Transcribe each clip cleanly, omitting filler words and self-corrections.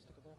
Stick it there.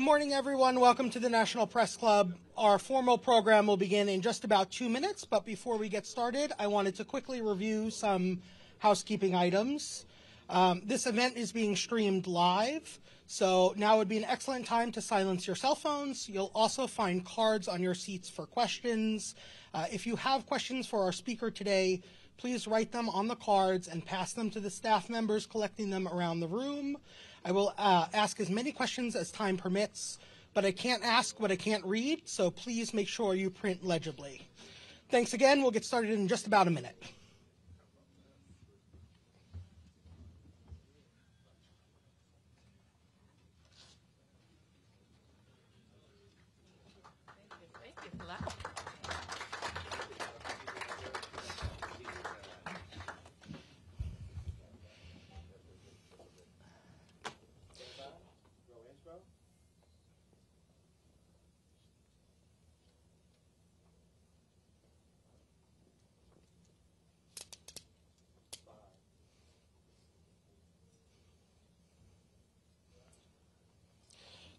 morning, everyone. Welcome to the National Press Club. Our formal program will begin in just about 2 minutes, but before we get started, I wanted to quickly review some housekeeping items. This event is being streamed live, so now would be an excellent time to silence your cell phones. You'll also find cards on your seats for questions. If you have questions for our speaker today, please write them on the cards and pass them to the staff members collecting them around the room. I will ask as many questions as time permits, but I can't ask what I can't read, so please make sure you print legibly. Thanks again. We'll get started in just about a minute.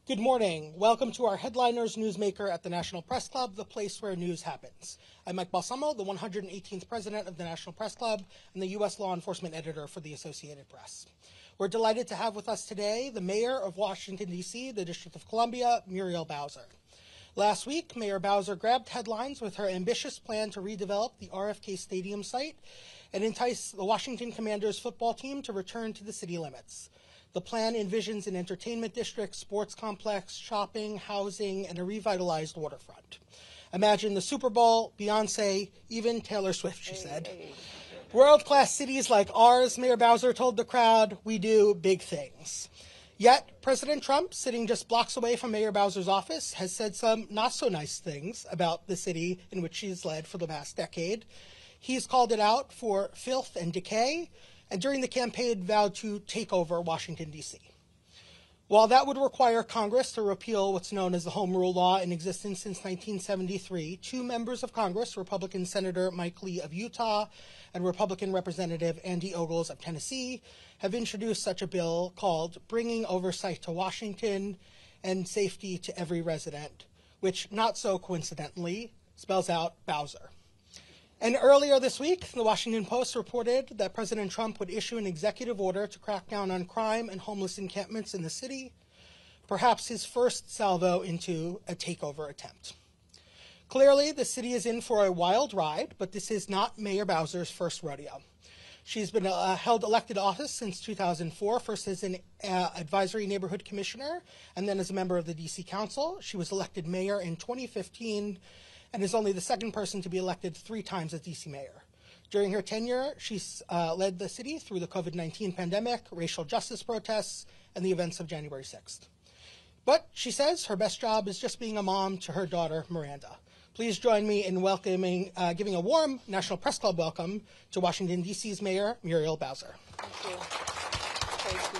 Good morning. Welcome to our Headliners Newsmaker at the National Press Club, the place where news happens. I'm Mike Balsamo, the 118th president of the National Press Club and the U.S. law enforcement editor for the Associated Press. We're delighted to have with us today the mayor of Washington, D.C., the District of Columbia, Muriel Bowser. Last week, Mayor Bowser grabbed headlines with her ambitious plan to redevelop the RFK Stadium site and entice the Washington Commanders football team to return to the city limits. The plan envisions an entertainment district, sports complex, shopping, housing, and a revitalized waterfront. Imagine the Super Bowl, Beyonce, even Taylor Swift, she said. World-class cities like ours, Mayor Bowser told the crowd, we do big things. Yet, President Trump, sitting just blocks away from Mayor Bowser's office, has said some not-so-nice things about the city in which she's led for the past decade. He's called it out for filth and decay, and during the campaign vowed to take over Washington, D.C. While that would require Congress to repeal what's known as the Home Rule law in existence since 1973, two members of Congress, Republican Senator Mike Lee of Utah and Republican Representative Andy Ogles of Tennessee, have introduced such a bill called Bringing Oversight to Washington and Safety to Every Resident, which, not so coincidentally, spells out Bowser. And earlier this week, the Washington Post reported that President Trump would issue an executive order to crack down on crime and homeless encampments in the city, perhaps his first salvo into a takeover attempt. Clearly, the city is in for a wild ride, but this is not Mayor Bowser's first rodeo. She's been held elected office since 2004, first as an advisory neighborhood commissioner, and then as a member of the D.C. Council. She was elected mayor in 2015, and is only the second person to be elected 3 times as D.C. mayor. During her tenure, she's led the city through the COVID-19 pandemic, racial justice protests, and the events of January 6th. But she says her best job is just being a mom to her daughter, Miranda. Please join me in welcoming, giving a warm National Press Club welcome to Washington, D.C.'s Mayor, Muriel Bowser. Thank you.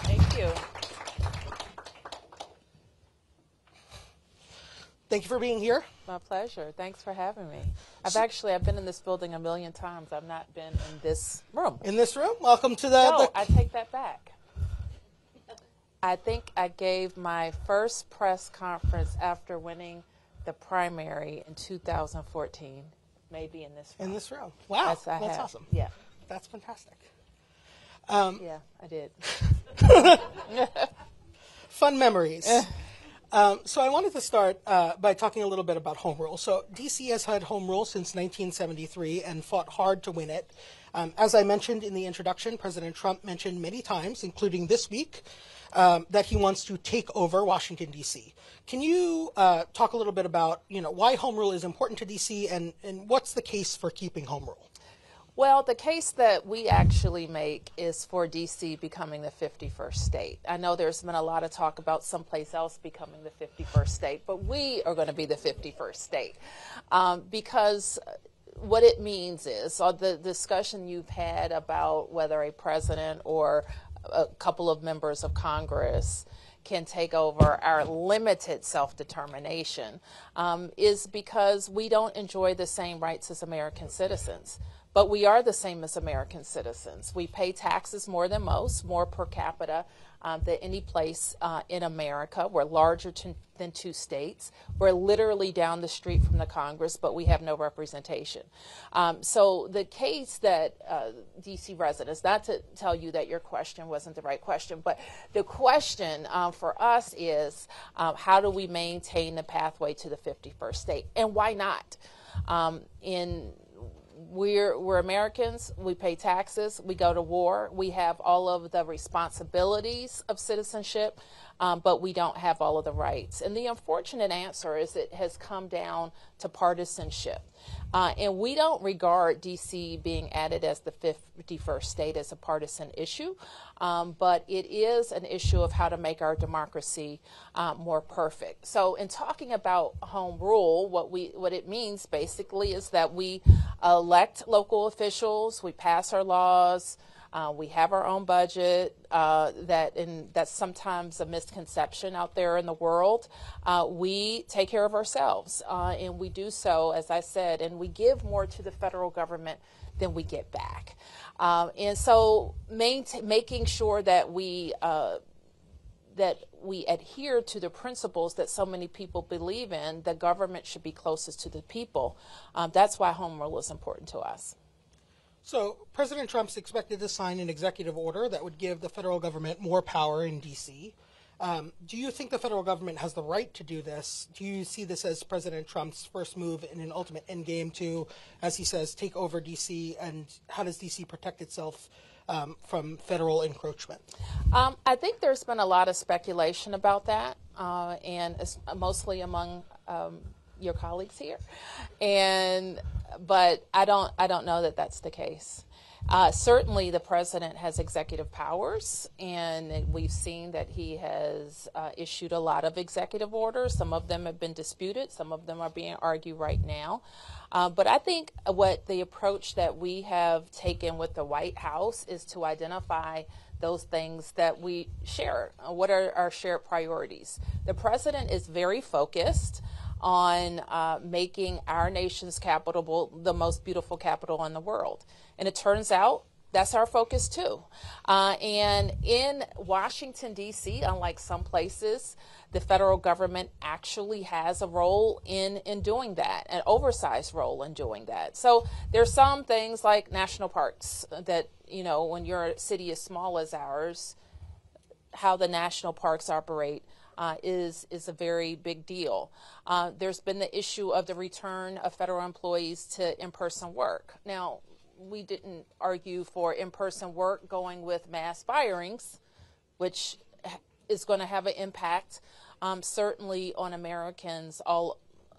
Thank you. Thank you for being here. My pleasure. Thanks for having me. I've been in this building a million times. I've not been in this room. In this room? Welcome to the... No, I take that back. I think I gave my first press conference after winning the primary in 2014, maybe in this room. In this room. Wow, that's awesome. Yeah. That's fantastic. Yeah, I did. Fun memories. So I wanted to start by talking a little bit about home rule. So D.C. has had home rule since 1973 and fought hard to win it. As I mentioned in the introduction, President Trump mentioned many times, including this week, that he wants to take over Washington, D.C. Can you talk a little bit about, why home rule is important to D.C. and what's the case for keeping home rule? Well, the case that we actually make is for D.C. becoming the 51st state. I know there's been a lot of talk about someplace else becoming the 51st state, but we are going to be the 51st state because what it means is the discussion you've had about whether a president or a couple of members of Congress can take over our limited self-determination is because we don't enjoy the same rights as American citizens. but we are the same as American citizens. We pay taxes more than most, more per capita than any place in America. We're larger than 2 states. We're literally down the street from the Congress, but we have no representation. So the case that D.C. residents, not to tell you that your question wasn't the right question, but the question for us is how do we maintain the pathway to the 51st state, and why not? We're Americans, we pay taxes, we go to war, we have all of the responsibilities of citizenship, but we don't have all of the rights. And the unfortunate answer is it has come down to partisanship. And we don't regard D.C. being added as the 51st state as a partisan issue, but it is an issue of how to make our democracy more perfect. So in talking about home rule, what it means basically is that we elect local officials, we pass our laws, we have our own budget, that's sometimes a misconception out there in the world. We take care of ourselves, and we do so, as I said, and we give more to the federal government than we get back. And so making sure that we adhere to the principles that so many people believe in, the government should be closest to the people. That's why home rule is important to us. So President Trump's expected to sign an executive order that would give the federal government more power in D.C. Do you think the federal government has the right to do this? Do you see this as President Trump's first move in an ultimate endgame to, as he says, take over D.C., and how does D.C. protect itself from federal encroachment? I think there's been a lot of speculation about that, and it's mostly among your colleagues here, but I don't know that that's the case. Certainly, the president has executive powers, and we've seen that he has issued a lot of executive orders. Some of them have been disputed. Some of them are being argued right now. But I think what the approach that we have taken with the White House is to identify those things that we share. What are our shared priorities? The president is very focused on making our nation's capital the most beautiful capital in the world. And it turns out that's our focus too. And in Washington, D.C., unlike some places, the federal government actually has a role in doing that, an oversized role in doing that. So there's some things like national parks that, when your city is small as ours, how the national parks operate is a very big deal. There's been the issue of the return of federal employees to in-person work. Now, we didn't argue for in-person work going with mass firings, which is going to have an impact certainly on Americans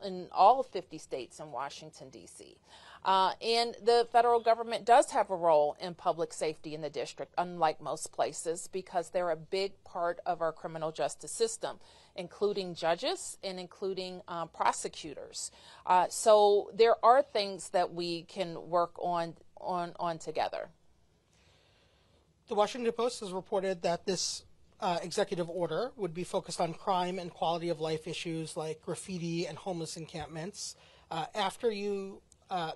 in all 50 states in Washington, D.C. And the federal government does have a role in public safety in the district, unlike most places, because they're a big part of our criminal justice system, including judges and including prosecutors. So there are things that we can work on together. The Washington Post has reported that this executive order would be focused on crime and quality of life issues like graffiti and homeless encampments. After you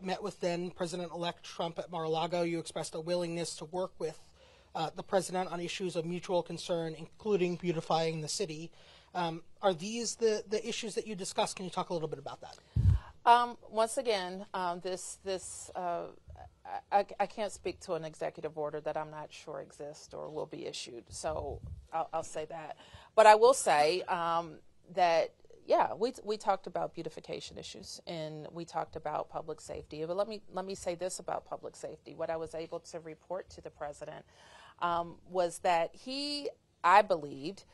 met with then President-elect Trump at Mar-a-Lago, you expressed a willingness to work with the president on issues of mutual concern, including beautifying the city. Are these the issues that you discussed? Can you talk a little bit about that? Once again, I can't speak to an executive order that I'm not sure exists or will be issued, so I'll say that. But I will say that, yeah, we talked about beautification issues, and we talked about public safety. But let me say this about public safety. What I was able to report to the president was that he, I believed,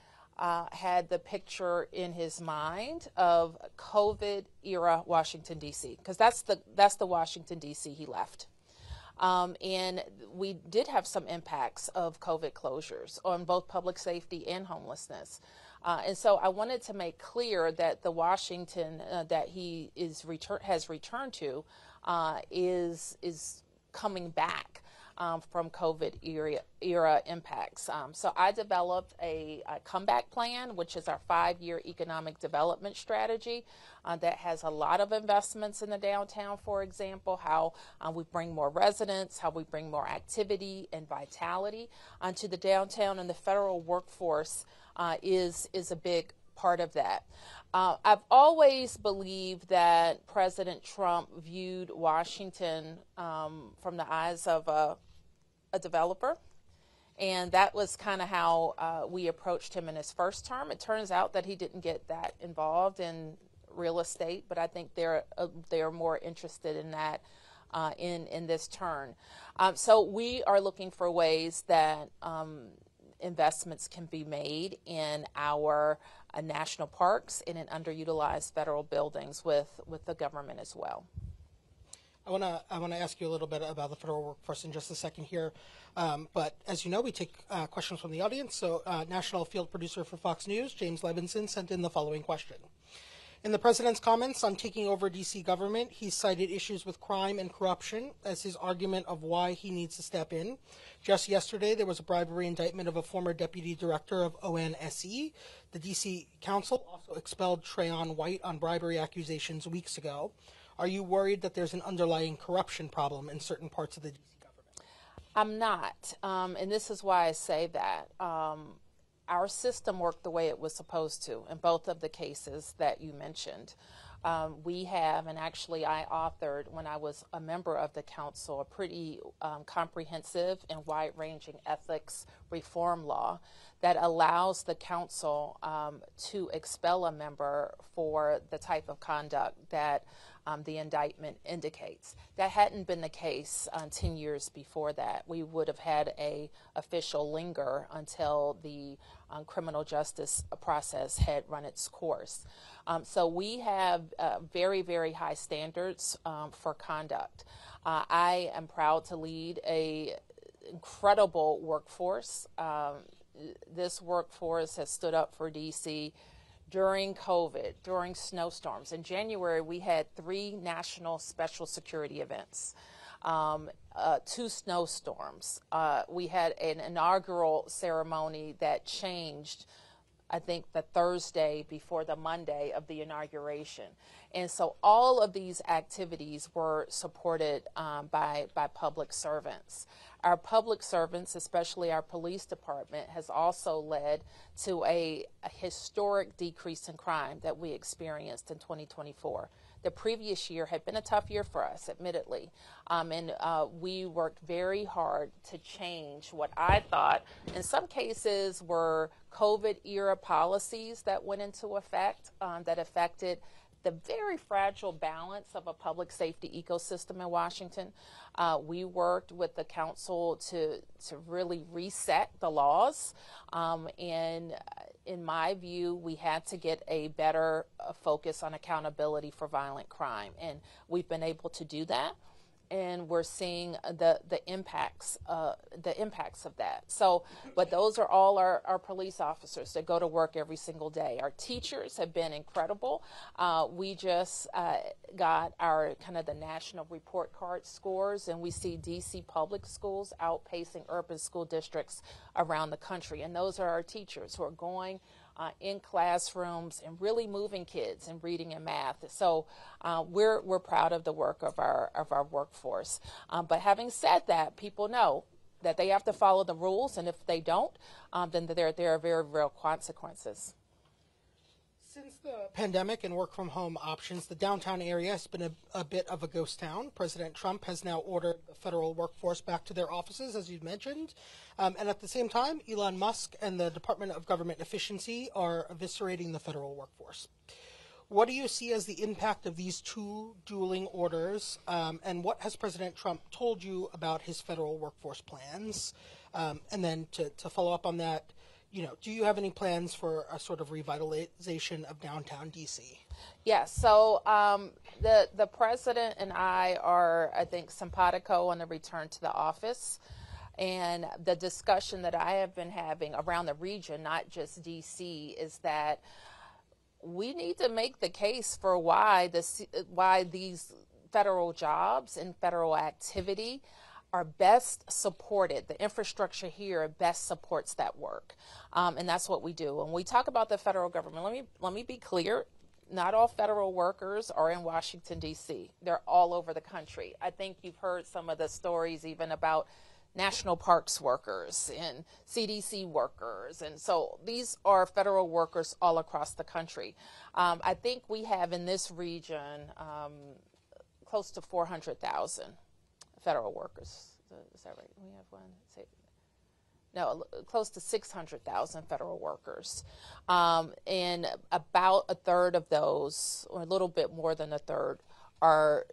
had the picture in his mind of COVID-era Washington, D.C., because that's the Washington, D.C. he left. And we did have some impacts of COVID closures on both public safety and homelessness. And so I wanted to make clear that the Washington that he has returned to is coming back. from COVID era impacts. So I developed a comeback plan, which is our 5-year economic development strategy that has a lot of investments in the downtown, for example, how we bring more residents, how we bring more activity and vitality to the downtown, and the federal workforce is a big part of that. I've always believed that President Trump viewed Washington from the eyes of a developer, and that was kind of how we approached him in his first term. It turns out that he didn't get that involved in real estate, but I think they're more interested in that in this turn. So we are looking for ways that investments can be made in our national parks and in underutilized federal buildings with the government as well. I want to ask you a little bit about the federal workforce in just a second here, but as you know, we take questions from the audience. So, national field producer for Fox News, James Levinson, sent in the following question. In the president's comments on taking over D.C. government, he cited issues with crime and corruption as his argument of why he needs to step in. Just yesterday, there was a bribery indictment of a former deputy director of ONSE. The D.C. Council also expelled Trayon White on bribery accusations weeks ago. Are you worried that there's an underlying corruption problem in certain parts of the D.C. government? I'm not, and this is why I say that. Our system worked the way it was supposed to in both of the cases that you mentioned. We have, and actually I authored when I was a member of the council, a pretty comprehensive and wide-ranging ethics reform law that allows the council to expel a member for the type of conduct that the indictment indicates. That hadn't been the case 10 years before that. We would have had a official linger until the criminal justice process had run its course. So we have very, very high standards for conduct. I am proud to lead a incredible workforce. This workforce has stood up for DC during COVID, during snowstorms. In January, we had 3 national special security events, 2 snowstorms. We had an inaugural ceremony that changed, I think, the Thursday before the Monday of the inauguration. And so all of these activities were supported by public servants. Our public servants, especially our police department, has also led to a historic decrease in crime that we experienced in 2024. The previous year had been a tough year for us, admittedly, and we worked very hard to change what I thought, in some cases, were COVID-era policies that went into effect that affected the very fragile balance of a public safety ecosystem in Washington. We worked with the council to really reset the laws, and in my view, we had to get a better focus on accountability for violent crime, and we've been able to do that. And we're seeing the impacts of that. So, but those are all our police officers that go to work every single day. Our teachers have been incredible. We just got our kind of the national report card scores, and we see DC public schools outpacing urban school districts around the country. And those are our teachers who are going in classrooms and really moving kids in reading and math. So we're proud of the work of our workforce. But having said that, people know that they have to follow the rules, and if they don't, then there are very real consequences. Since the pandemic and work from home options, the downtown area has been a bit of a ghost town. President Trump has now ordered the federal workforce back to their offices, as you mentioned. And at the same time, Elon Musk and the Department of Government Efficiency are eviscerating the federal workforce. What do you see as the impact of these 2 dueling orders? And what has President Trump told you about his federal workforce plans? And then to follow up on that, do you have any plans for a sort of revitalization of downtown D.C.? Yes. So the president and I are, I think, simpatico on the return to the office. And the discussion that I have been having around the region, not just D.C., is that we need to make the case for why these federal jobs and federal activity are best supported. The infrastructure here best supports that work, and that's what we do. When we talk about the federal government, let me be clear. Not all federal workers are in Washington, D.C. They're all over the country. I think you've heard some of the stories even about national parks workers and CDC workers. And so these are federal workers all across the country. I think we have in this region close to 400,000 federal workers. Is that right? We have one. No, close to 600,000 federal workers. And about a third of those, or a little bit more than a third, are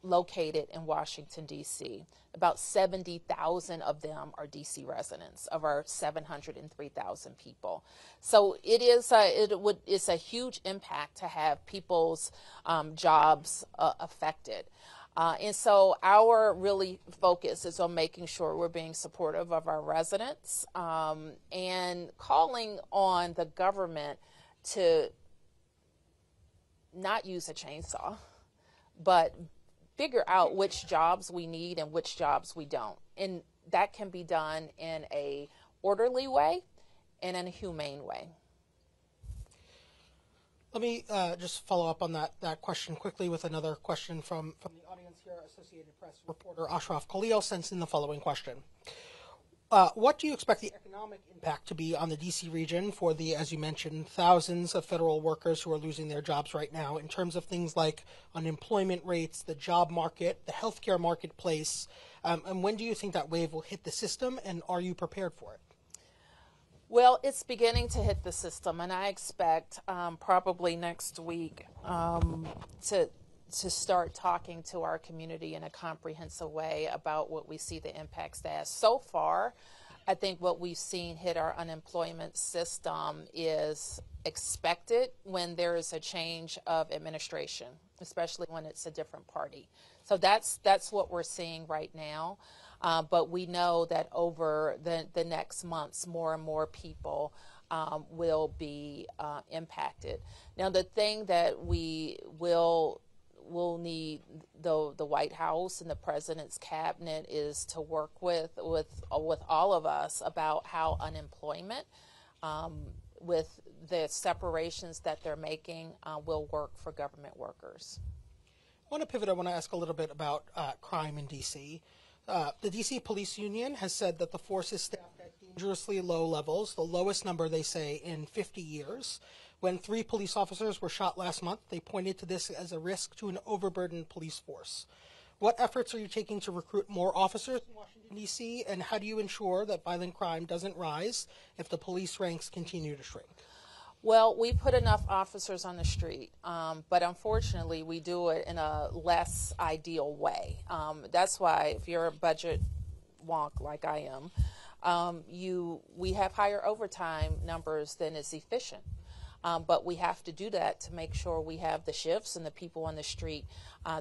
located in Washington, D.C. About 70,000 of them are D.C. residents of our 703,000 people. So it's a huge impact to have people's jobs affected. And so our really focus is on making sure we're being supportive of our residents and calling on the government to not use a chainsaw, but figure out which jobs we need and which jobs we don't. And that can be done in a orderly way and in a humane way. Let me just follow up on that question quickly with another question from the audience here. Associated Press reporter Ashraf Khalil sends in the following question. What do you expect the economic impact to be on the D.C. region for the, as you mentioned, thousands of federal workers who are losing their jobs right now in terms of things like unemployment rates, the job market, the healthcare marketplace, and when do you think that wave will hit the system, and are you prepared for it? Well, it's beginning to hit the system, and I expect probably next week to start talking to our community in a comprehensive way about what we see the impacts as. So far, I think what we've seen hit our unemployment system is expected when there is a change of administration, especially when it's a different party. So that's what we're seeing right now. But we know that over the next months, more and more people will be impacted. Now, the thing that we will need the White House and the President's cabinet is to work with all of us about how unemployment, with the separations that they're making, will work for government workers. I want to pivot. I want to ask a little bit about crime in D.C. The D.C. Police Union has said that the force is staffed at dangerously low levels, the lowest number, they say, in 50 years. When 3 police officers were shot last month, they pointed to this as a risk to an overburdened police force. What efforts are you taking to recruit more officers in Washington, D.C., and how do you ensure that violent crime doesn't rise if the police ranks continue to shrink? Well, we put enough officers on the street, but unfortunately we do it in a less ideal way. That's why if you're a budget wonk like I am, we have higher overtime numbers than is efficient. But we have to do that to make sure we have the shifts and the people on the street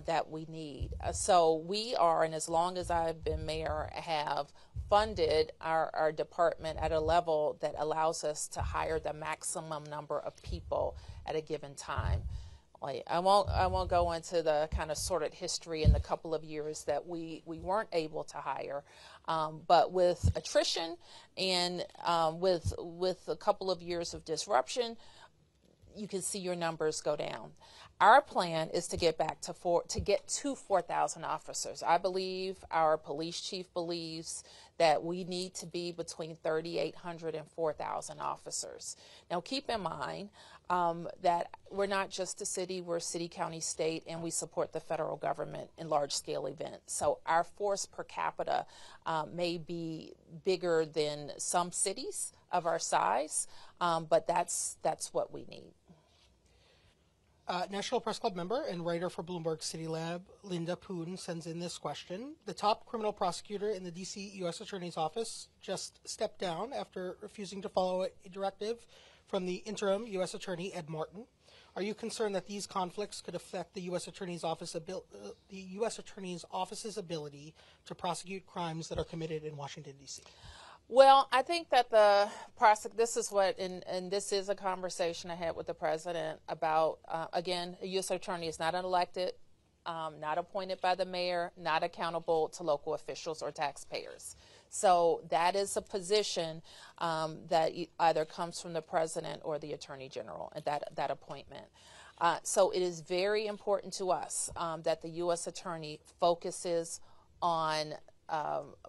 that we need. So we are, and as long as I've been mayor, have funded our department at a level that allows us to hire the maximum number of people at a given time. Like, I won't go into the kind of sordid history in the couple of years that we weren't able to hire, but with attrition and with a couple of years of disruption, you can see your numbers go down. Our plan is to get back to 4,000 officers. I believe our police chief believes that we need to be between 3,800 and 4,000 officers. Now, keep in mind that we're not just a city, we're a city, county, state, and we support the federal government in large-scale events. So our force per capita may be bigger than some cities of our size, but that's what we need. National Press Club member and writer for Bloomberg City Lab, Linda Poon, sends in this question. The top criminal prosecutor in the D.C. U.S. Attorney's Office just stepped down after refusing to follow a directive from the interim U.S. Attorney, Ed Martin. Are you concerned that these conflicts could affect the U.S. Attorney's Office's ability to prosecute crimes that are committed in Washington, D.C.? Well, I think that this is what, and this is a conversation I had with the president about, again, a U.S. attorney is not an elected not appointed by the mayor, not accountable to local officials or taxpayers. So that is a position that either comes from the president or the attorney general, that appointment. So it is very important to us that the U.S. attorney focuses on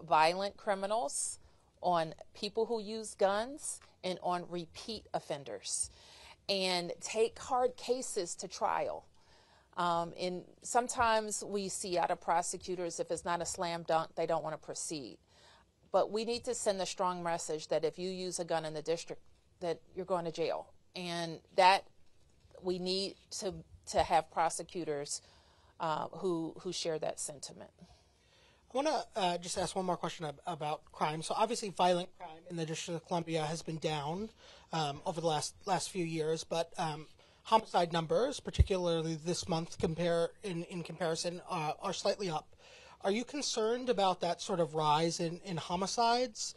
violent criminals, on people who use guns, and on repeat offenders, and take hard cases to trial. And sometimes we see out of prosecutors, if it's not a slam dunk, they don't want to proceed. But we need to send a strong message that if you use a gun in the district, that you're going to jail. And that we need to have prosecutors who share that sentiment. I want to just ask one more question about crime. So obviously violent crime in the District of Columbia has been down over the last few years, but homicide numbers, particularly this month in comparison, are slightly up. Are you concerned about that sort of rise in homicides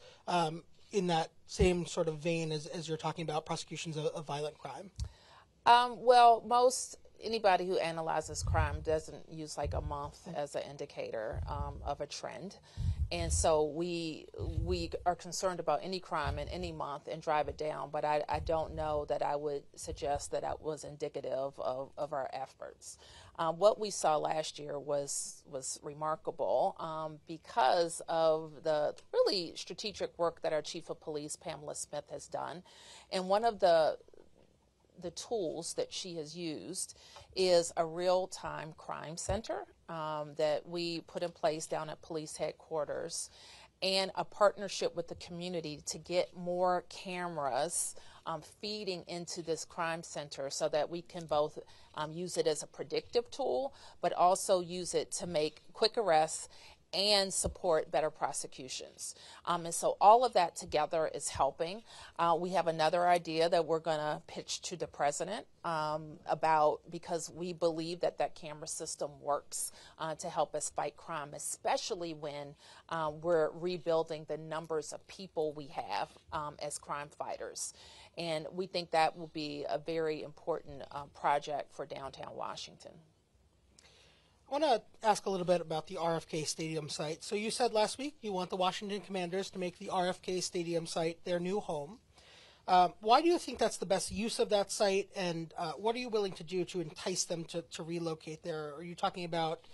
in that same sort of vein as you're talking about prosecutions of violent crime? Well, anybody who analyzes crime doesn't use like a month as an indicator of a trend. And so we are concerned about any crime in any month and drive it down. But I don't know that I would suggest that was indicative of our efforts. What we saw last year was remarkable because of the really strategic work that our Chief of Police, Pamela Smith, has done. And one of the tools that she has used is a real-time crime center that we put in place down at police headquarters, and a partnership with the community to get more cameras feeding into this crime center so that we can both use it as a predictive tool, but also use it to make quick arrests and support better prosecutions. And so all of that together is helping. We have another idea that we're going to pitch to the president because we believe that camera system works to help us fight crime, especially when we're rebuilding the numbers of people we have as crime fighters. And we think that will be a very important project for downtown Washington. I want to ask a little bit about the RFK Stadium site. So you said last week you want the Washington Commanders to make the RFK Stadium site their new home. Why do you think that's the best use of that site, and what are you willing to do to entice them to relocate there? Are you talking about,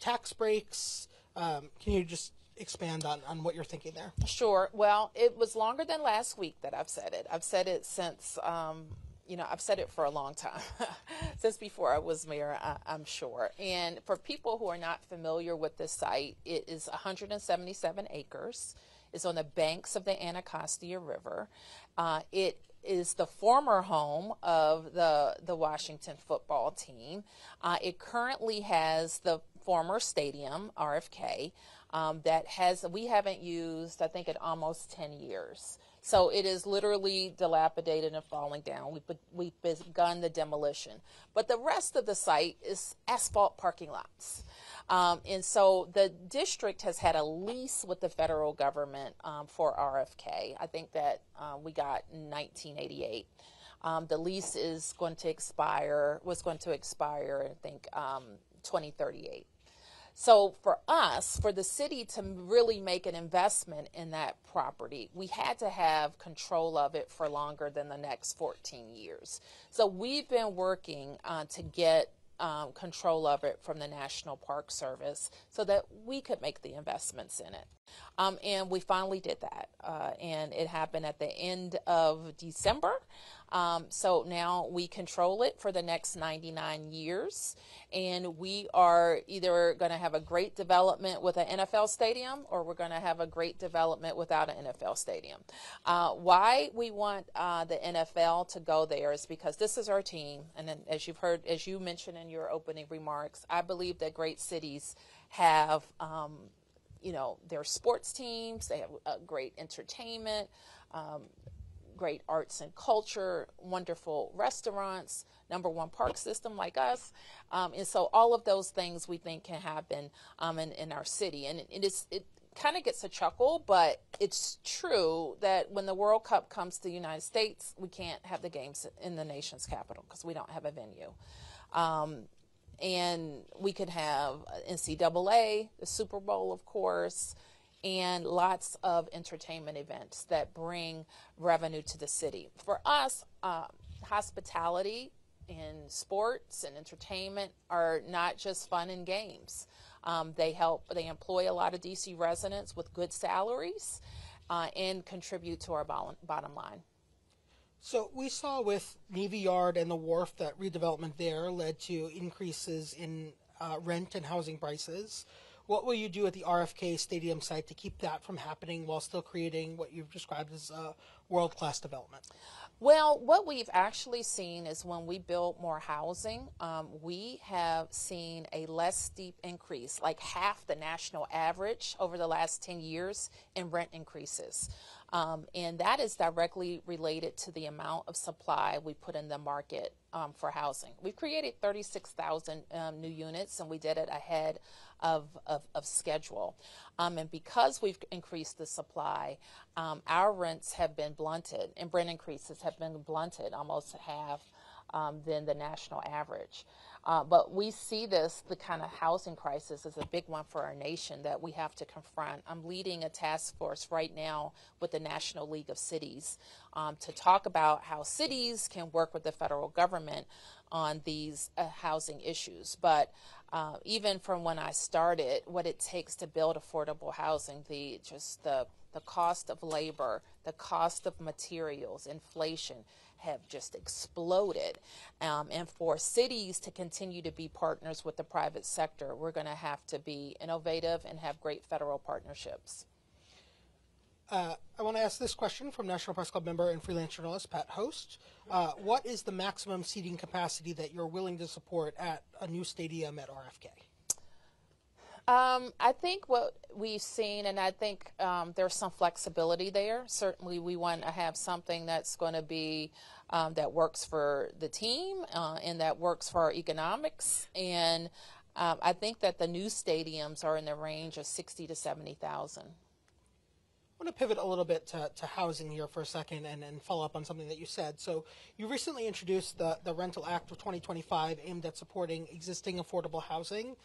tax breaks? Can you just expand on what you're thinking there? Sure. Well, it was longer than last week that I've said it. I've said it since... I've said it for a long time, since before I was mayor, I'm sure. And for people who are not familiar with this site, it is 177 acres. It's on the banks of the Anacostia River. It is the former home of the Washington football team. It currently has the former stadium, RFK, we haven't used, I think, in almost 10 years. So it is literally dilapidated and falling down. We've begun the demolition. But the rest of the site is asphalt parking lots. And so the district has had a lease with the federal government for RFK. I think that we got in 1988. The lease was going to expire, I think, 2038. So for us, for the city to really make an investment in that property, we had to have control of it for longer than the next 14 years. So we've been working to get control of it from the National Park Service so that we could make the investments in it. And we finally did that. And it happened at the end of December. So now we control it for the next 99 years. And we are either going to have a great development with an NFL stadium, or we're going to have a great development without an NFL stadium. Why we want the NFL to go there is because this is our team. And then, as you mentioned in your opening remarks, I believe that great cities have their sports teams, they have great entertainment, great arts and culture, wonderful restaurants, #1 park system like us. And so all of those things we think can happen in our city. And it kind of gets a chuckle, but it's true that when the World Cup comes to the United States, we can't have the games in the nation's capital because we don't have a venue. And we could have NCAA, the Super Bowl, of course, and lots of entertainment events that bring revenue to the city. For us, hospitality and sports and entertainment are not just fun and games. They employ a lot of DC residents with good salaries and contribute to our bottom line. So we saw with Navy Yard and the wharf that redevelopment there led to increases in rent and housing prices. What will you do at the RFK Stadium site to keep that from happening while still creating what you've described as world-class development? Well, what we've actually seen is when we build more housing, we have seen a less steep increase, like half the national average over the last 10 years in rent increases. And that is directly related to the amount of supply we put in the market for housing. We've created 36,000 new units, and we did it ahead of schedule. And because we've increased the supply, our rents have been blunted, and rent increases have been blunted, almost half than the national average. But we see the kind of housing crisis as a big one for our nation that we have to confront. I'm leading a task force right now with the National League of Cities to talk about how cities can work with the federal government on these housing issues. But even from when I started, what it takes to build affordable housing, the cost of labor, the cost of materials, inflation have just exploded. And for cities to continue to be partners with the private sector, we're going to have to be innovative and have great federal partnerships. I want to ask this question from National Press Club member and freelance journalist Pat Host. What is the maximum seating capacity that you're willing to support at a new stadium at RFK? I think what we've seen, and I think there's some flexibility there. Certainly we want to have something that's going to be that works for the team and that works for our economics. And I think that the new stadiums are in the range of 60 to 70,000. I want to pivot a little bit to housing here for a second and follow up on something that you said. So you recently introduced the Rental Act of 2025 aimed at supporting existing affordable housing,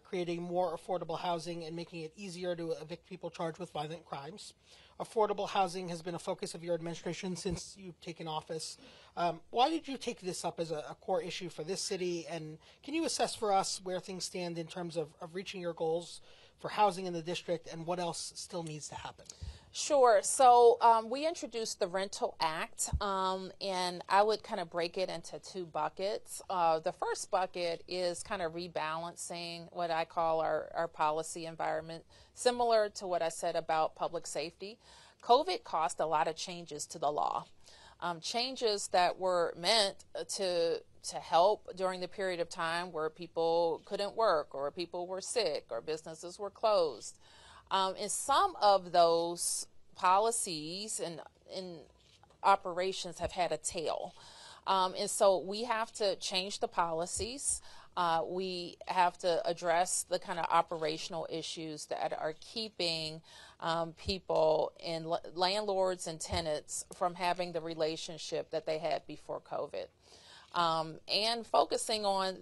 creating more affordable housing and making it easier to evict people charged with violent crimes. Affordable housing has been a focus of your administration since you've taken office. Why did you take this up as a core issue for this city? And can you assess for us where things stand in terms of reaching your goals for housing in the district and what else still needs to happen? Sure. So we introduced the Rental Act, and I would kind of break it into two buckets. The first bucket is kind of rebalancing what I call our policy environment, similar to what I said about public safety. COVID caused a lot of changes to the law, changes that were meant to help during the period of time where people couldn't work or people were sick or businesses were closed. And some of those policies and operations have had a tail. And so we have to change the policies. We have to address the kind of operational issues that are keeping people and landlords and tenants from having the relationship that they had before COVID. And focusing on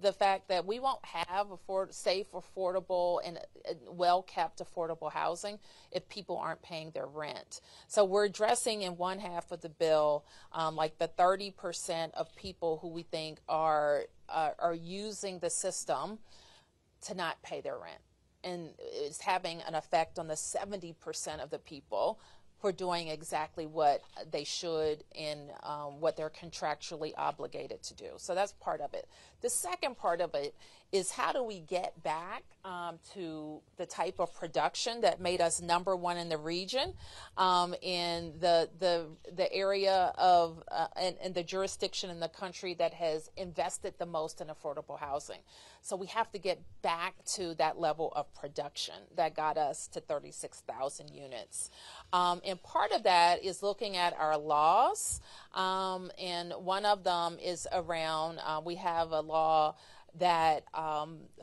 the fact that we won't have safe, affordable, and well-kept affordable housing if people aren't paying their rent. So we're addressing in one half of the bill, like the 30% of people who we think are using the system to not pay their rent. And it's having an effect on the 70% of the people who are doing exactly what they should and what they're contractually obligated to do. So that's part of it. The second part of it is how do we get back to the type of production that made us number one in the region, in the area of and the jurisdiction in the country that has invested the most in affordable housing. So we have to get back to that level of production that got us to 36,000 units. And part of that is looking at our laws, and one of them is around, we have a law that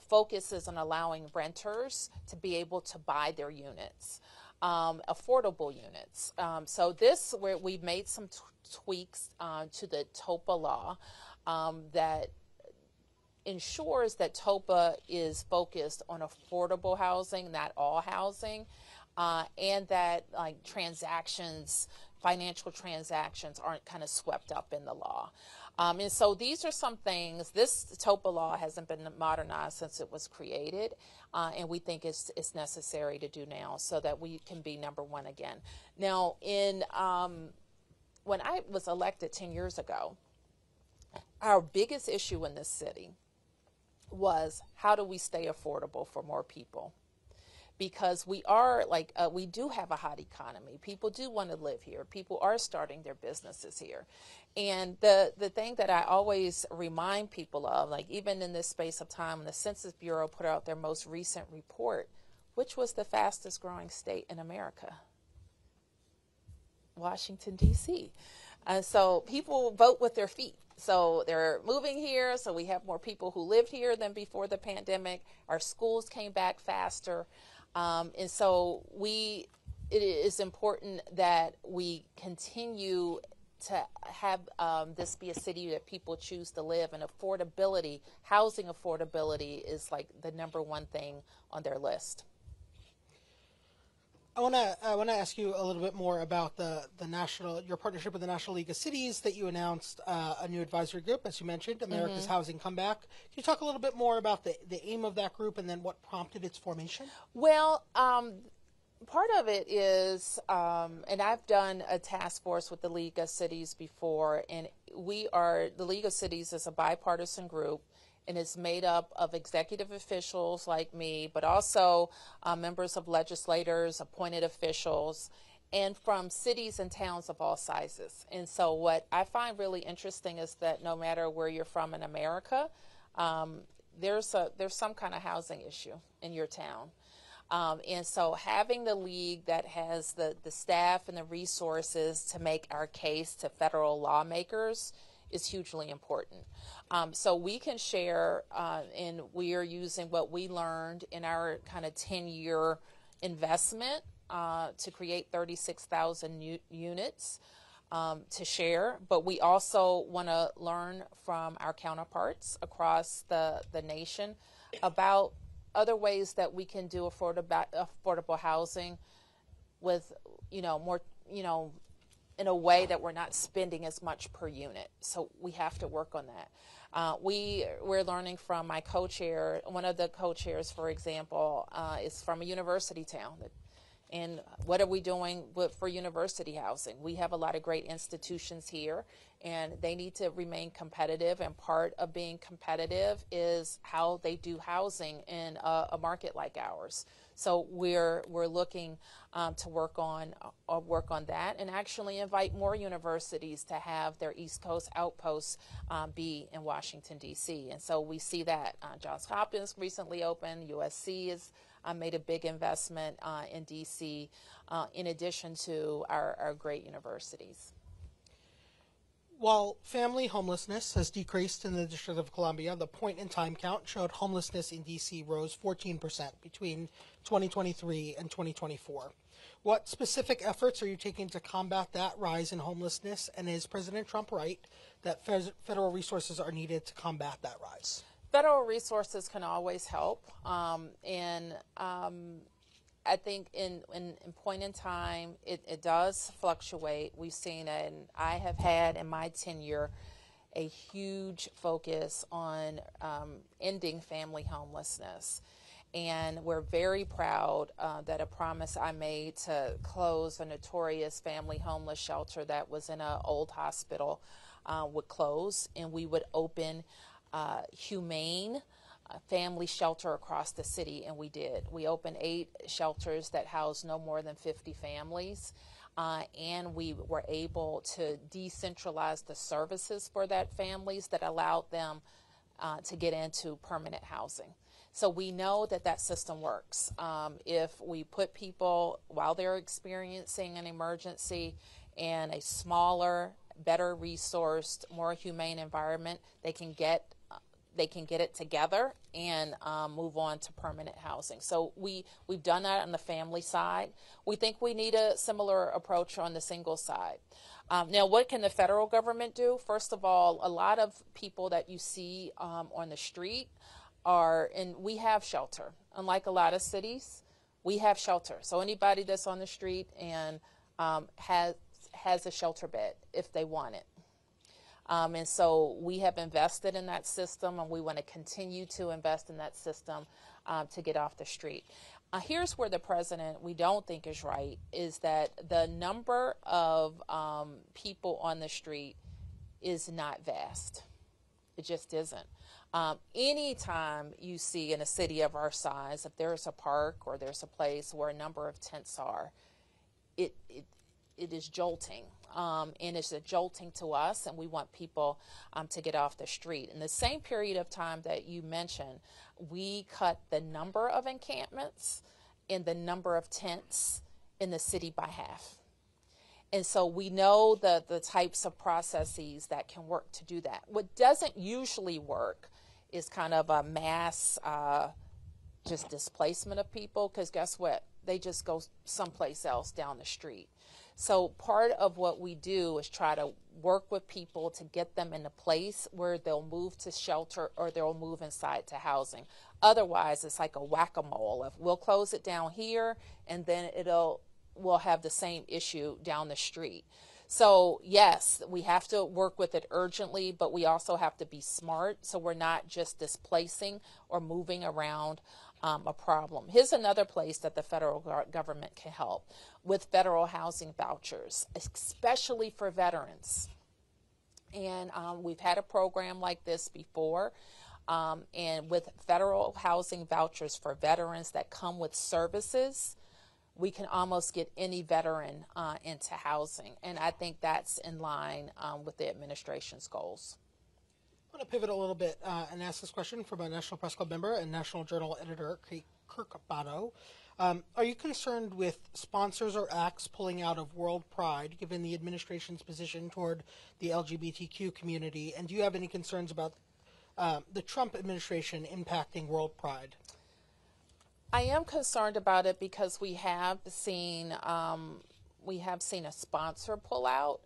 focuses on allowing renters to be able to buy their units, affordable units. So this, where we've made some tweaks to the TOPA law that ensures that TOPA is focused on affordable housing, not all housing, and that like financial transactions aren't kind of swept up in the law. And so these are some things. This TOPA law hasn't been modernized since it was created, and we think it's necessary to do now so that we can be number one again. Now, when I was elected 10 years ago, our biggest issue in this city was how do we stay affordable for more people? Because we do have a hot economy. People do want to live here. People are starting their businesses here. And the thing that I always remind people of, like even in this space of time, when the Census Bureau put out their most recent report, which was the fastest growing state in America? Washington, D.C. So people vote with their feet. So they're moving here, so we have more people who lived here than before the pandemic. Our schools came back faster. And so it is important that we continue to have this be a city that people choose to live, and affordability, housing affordability is like the number one thing on their list. I want to ask you a little bit more about your partnership with the National League of Cities that you announced, a new advisory group, as you mentioned, America's Housing Comeback. Can you talk a little bit more about the aim of that group and then what prompted its formation? Well, part of it is, and I've done a task force with the League of Cities before, and the League of Cities is a bipartisan group, and it's made up of executive officials like me, but also members of legislators, appointed officials, and from cities and towns of all sizes. And so what I find really interesting is that no matter where you're from in America, there's some kind of housing issue in your town. And so having the league that has the staff and the resources to make our case to federal lawmakers is hugely important. So we can share, and we are using what we learned in our kind of 10-year investment to create 36,000 units to share. But we also want to learn from our counterparts across the nation about other ways that we can do affordable housing with, more, in a way that we're not spending as much per unit. So we have to work on that. We're learning from my co-chair. One of the co-chairs, for example, is from a university town. And what are we doing for university housing? We have a lot of great institutions here, and they need to remain competitive. And part of being competitive is how they do housing in a market like ours. So we're looking to work on that, and actually invite more universities to have their East Coast outposts be in Washington, D.C. And so we see that Johns Hopkins recently opened, USC has made a big investment in D.C. In addition to our great universities. While family homelessness has decreased in the District of Columbia, the point-in-time count showed homelessness in D.C. rose 14% between 2023 and 2024. What specific efforts are you taking to combat that rise in homelessness, and is President Trump right that federal resources are needed to combat that rise? Federal resources can always help, I think in point in time, it does fluctuate. We've seen it, and I have had in my tenure a huge focus on ending family homelessness. And we're very proud that a promise I made to close a notorious family homeless shelter that was in an old hospital would close, and we would open humane family shelter across the city, and we did. We opened 8 shelters that housed no more than 50 families, and we were able to decentralize the services for that families that allowed them to get into permanent housing. So we know that system works. If we put people, while they're experiencing an emergency, in a smaller, better resourced, more humane environment, they can get they can get it together and move on to permanent housing. So we've done that on the family side. We think we need a similar approach on the single side. Now, what can the federal government do? First of all, a lot of people that you see on the street we have shelter. Unlike a lot of cities, we have shelter. So anybody that's on the street and has a shelter bed if they want it. And so we have invested in that system, and we want to continue to invest in that system to get off the street. Here's where the president, we don't think is right, is that the number of people on the street is not vast. It just isn't. Anytime you see in a city of our size, if there's a park or there's a place where a number of tents are, it is jolting. And it's a jolting to us, and we want people to get off the street. In the same period of time that you mentioned, we cut the number of encampments and the number of tents in the city by half. And so we know the types of processes that can work to do that. What doesn't usually work is kind of a mass just displacement of people, because guess what? They just go someplace else down the street. So part of what we do is try to work with people to get them in a place where they'll move to shelter or they'll move inside to housing. Otherwise, it's like a whack-a-mole. If we'll close it down here, and then we'll have the same issue down the street. So yes, we have to work with it urgently, but we also have to be smart so we're not just displacing or moving around a problem. Here's another place that the federal government can help with federal housing vouchers, especially for veterans. And we've had a program like this before. And with federal housing vouchers for veterans that come with services, we can almost get any veteran into housing. And I think that's in line with the administration's goals. I want to pivot a little bit and ask this question from a National Press Club member and National Journal editor, Kirk Bato. Are you concerned with sponsors or acts pulling out of World Pride, given the administration's position toward the LGBTQ community? And do you have any concerns about the Trump administration impacting World Pride? I am concerned about it because we have seen a sponsor pull out,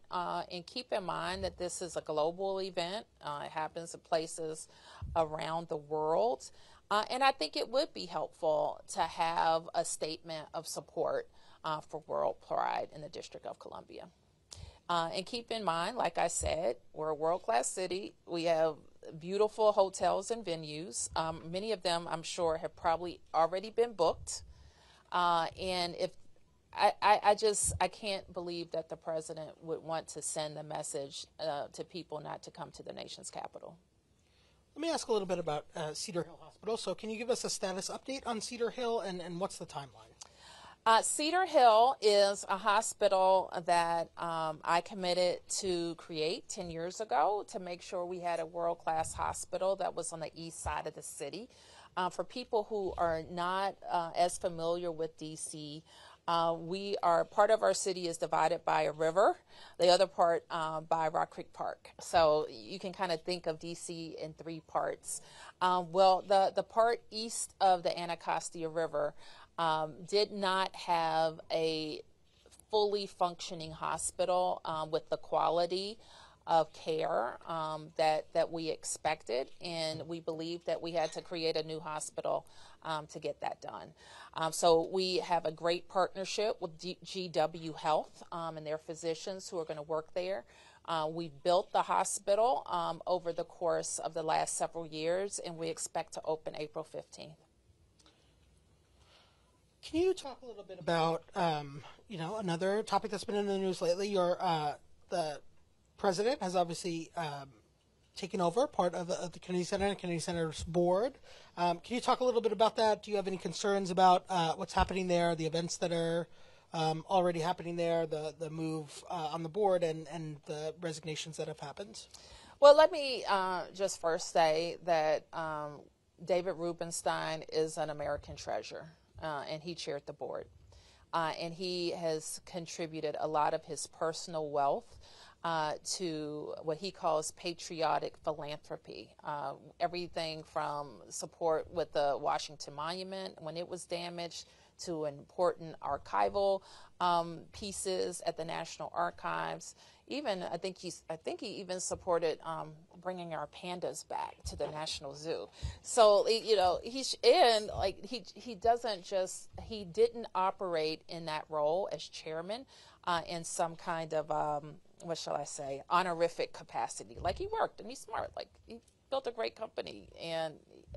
and keep in mind that this is a global event. It happens in places around the world, and I think it would be helpful to have a statement of support for World Pride in the District of Columbia. And keep in mind, like I said, we're a world-class city. We have beautiful hotels and venues. Many of them, I'm sure, have probably already been booked. And if I can't believe that the president would want to send the message to people not to come to the nation's capital. Let me ask a little bit about Cedar Hill Hospital. So can you give us a status update on Cedar Hill, and what's the timeline? Cedar Hill is a hospital that I committed to create 10 years ago to make sure we had a world-class hospital that was on the east side of the city. For people who are not as familiar with D.C., part of our city is divided by a river, the other part by Rock Creek Park. So you can kind of think of D.C. in three parts. Well, the part east of the Anacostia River did not have a fully functioning hospital with the quality of care that we expected, and we believed that we had to create a new hospital to get that done. So we have a great partnership with GW Health and their physicians who are going to work there. We built the hospital over the course of the last several years, and we expect to open April 15th. Can you talk a little bit about, another topic that's been in the news lately? The president has obviously taken over part of the Kennedy Center and Kennedy Center's board. Can you talk a little bit about that? Do you have any concerns about what's happening there, the events that are already happening there, the move on the board, and the resignations that have happened? Well, let me just first say that David Rubenstein is an American treasure. And he chaired the board. And he has contributed a lot of his personal wealth to what he calls patriotic philanthropy. Everything from support with the Washington Monument when it was damaged to important archival pieces at the National Archives. Even I think he even supported bringing our pandas back to the National Zoo. So he didn't operate in that role as chairman in some kind of what shall I say, honorific capacity. Like, he worked and he's smart. Like, he built a great company. And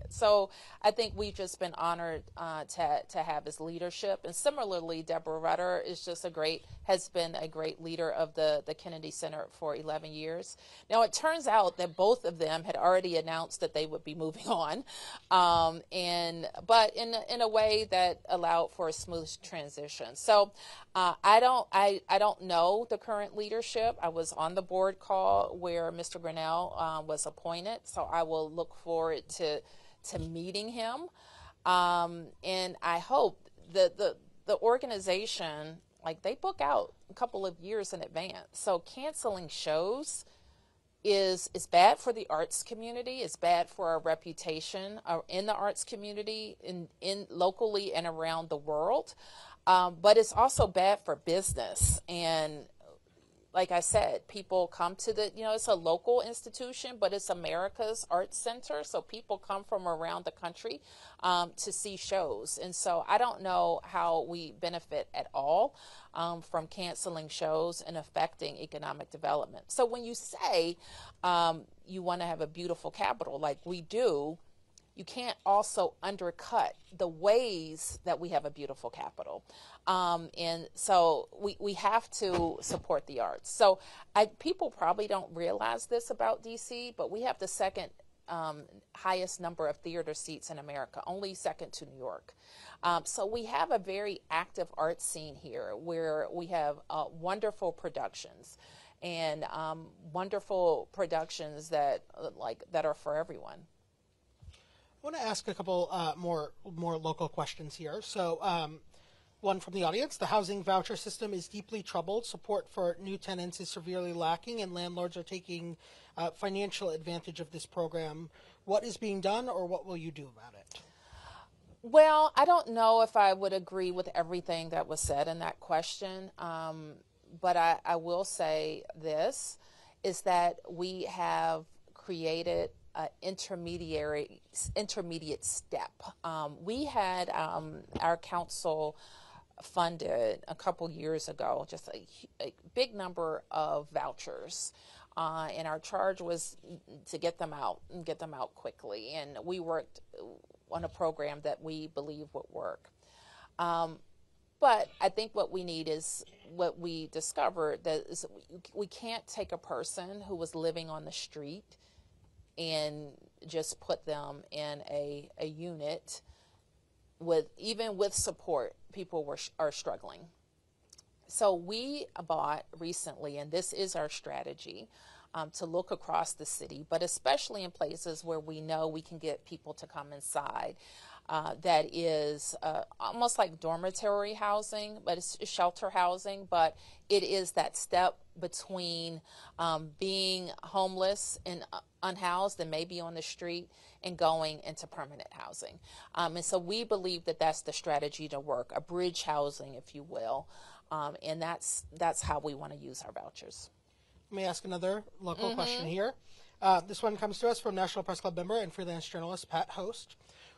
so I think we've just been honored to have his leadership. And similarly, Deborah Rutter has been a great leader of the Kennedy Center for 11 years. Now, it turns out that both of them had already announced that they would be moving on, but in a way that allowed for a smooth transition. So I don't know the current leadership. I was on the board call where Mr. Grinnell was appointed, so I will look forward to meeting him, and I hope the organization, like, they book out a couple of years in advance. So canceling shows is bad for the arts community. It's bad for our reputation in the arts community, in locally and around the world. But it's also bad for business. And like I said, people come to it's a local institution, but it's America's Arts Center. So people come from around the country to see shows. And so I don't know how we benefit at all from canceling shows and affecting economic development. So when you say you want to have a beautiful capital like we do, you can't also undercut the ways that we have a beautiful capital. And so we have to support the arts. So people probably don't realize this about DC, but we have the second highest number of theater seats in America, only second to New York. So we have a very active art scene here where we have wonderful productions and wonderful productions that are for everyone. I want to ask a couple more local questions here. So one from the audience: the housing voucher system is deeply troubled. Support for new tenants is severely lacking, and landlords are taking financial advantage of this program. What is being done, or what will you do about it? Well, I don't know if I would agree with everything that was said in that question, but I will say this, is that we have created intermediate step. We had our council funded a couple years ago just a big number of vouchers, and our charge was to get them out quickly. And we worked on a program that we believe would work. But I think what we need is what we discovered, that is we can't take a person who was living on the street and just put them in a unit even with support. People are struggling. So we bought recently, and this is our strategy, to look across the city, but especially in places where we know we can get people to come inside. That is almost like dormitory housing, but it's shelter housing, but it is that step between being homeless and unhoused and maybe on the street and going into permanent housing. And so we believe that that's the strategy to work, a bridge housing, if you will. And that's how we want to use our vouchers. Let me ask another local question here. This one comes to us from National Press Club member and freelance journalist Pat Host.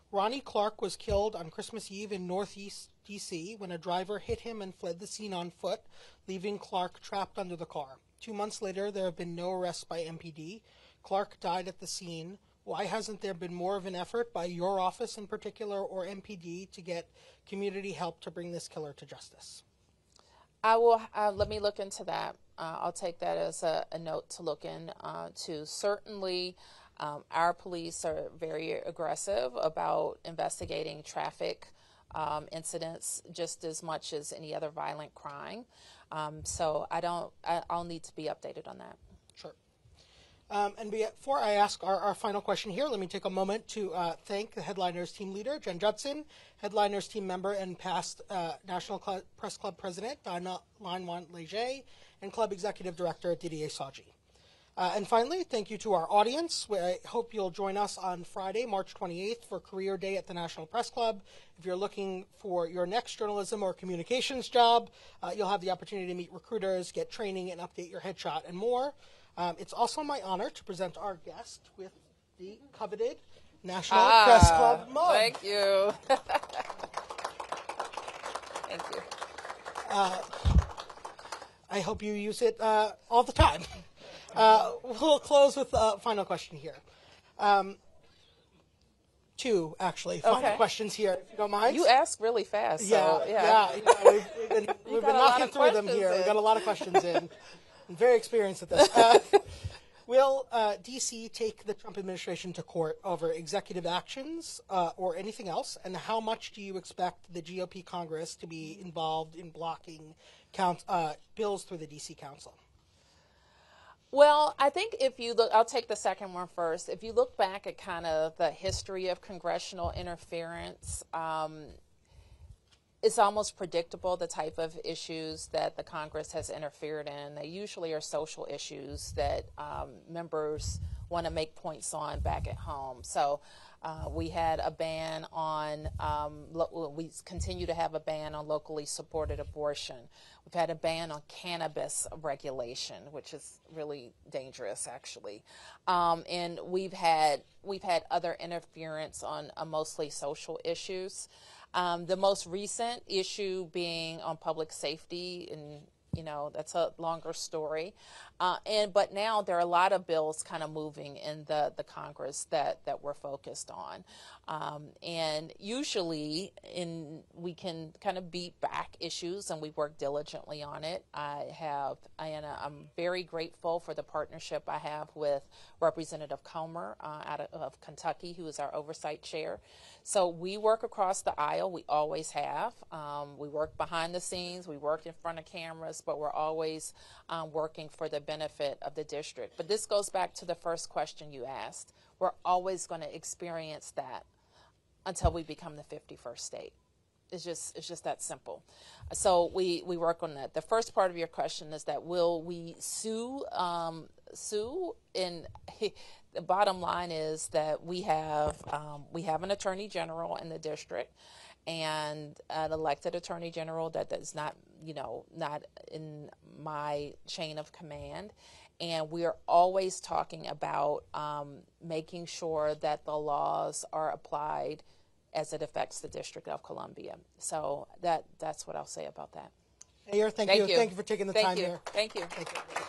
Ronnie Clark was killed on Christmas Eve in Northeast D.C. when a driver hit him and fled the scene on foot, leaving Clark trapped under the car. 2 months later, there have been no arrests by MPD. Clark died at the scene. Why hasn't there been more of an effort by your office in particular or MPD to get community help to bring this killer to justice? I will. Let me look into that. I'll take that as a note to look into. Certainly, our police are very aggressive about investigating traffic incidents just as much as any other violent crime. So I'll need to be updated on that. Sure. And before I ask our final question here, let me take a moment to thank the Headliners team leader, Jen Judson, Headliners team member and past National Press Club president, Donna Lanwan-Leger, and club executive director, Didier Saji. And finally, thank you to our audience. I hope you'll join us on Friday, March 28th for Career Day at the National Press Club. If you're looking for your next journalism or communications job, you'll have the opportunity to meet recruiters, get training, and update your headshot and more. It's also my honor to present our guest with the coveted National Press Club mug. Thank you. Thank you. I hope you use it all the time. We'll close with a final question here. Two, actually, final questions here, if you don't mind. You ask really fast. Yeah, so, yeah. We've been knocking through them here. We've got a lot of questions in. I'm very experienced at this. Will D.C. take the Trump administration to court over executive actions or anything else? And how much do you expect the GOP Congress to be involved in blocking bills through the D.C. Council? Well, I think if you look, I'll take the second one first. If you look back at kind of the history of congressional interference, it's almost predictable the type of issues that the Congress has interfered in. They usually are social issues that members want to make points on back at home. So we had a ban on, we continue to have a ban on locally supported abortion. We've had a ban on cannabis regulation, which is really dangerous, actually. And we've had other interference on mostly social issues. The most recent issue being on public safety, and that's a longer story. But now there are a lot of bills kind of moving in the Congress that we're focused on. And usually we can kind of beat back issues, and we work diligently on it. I'm very grateful for the partnership I have with Representative Comer out of Kentucky, who is our oversight chair. So we work across the aisle. We always have. We work behind the scenes. We work in front of cameras, but we're always working for the benefit of the district. But this goes back to the first question you asked. We're always going to experience that until we become the 51st state. It's just that simple. So we work on that. The first part of your question is that will we sue? And the bottom line is that we have an attorney general in the district, and an elected attorney general that is not in my chain of command. And we are always talking about making sure that the laws are applied as it affects the District of Columbia. So that's what I'll say about that. Mayor, thank you. Thank you for taking the time here. Thank you. Thank you.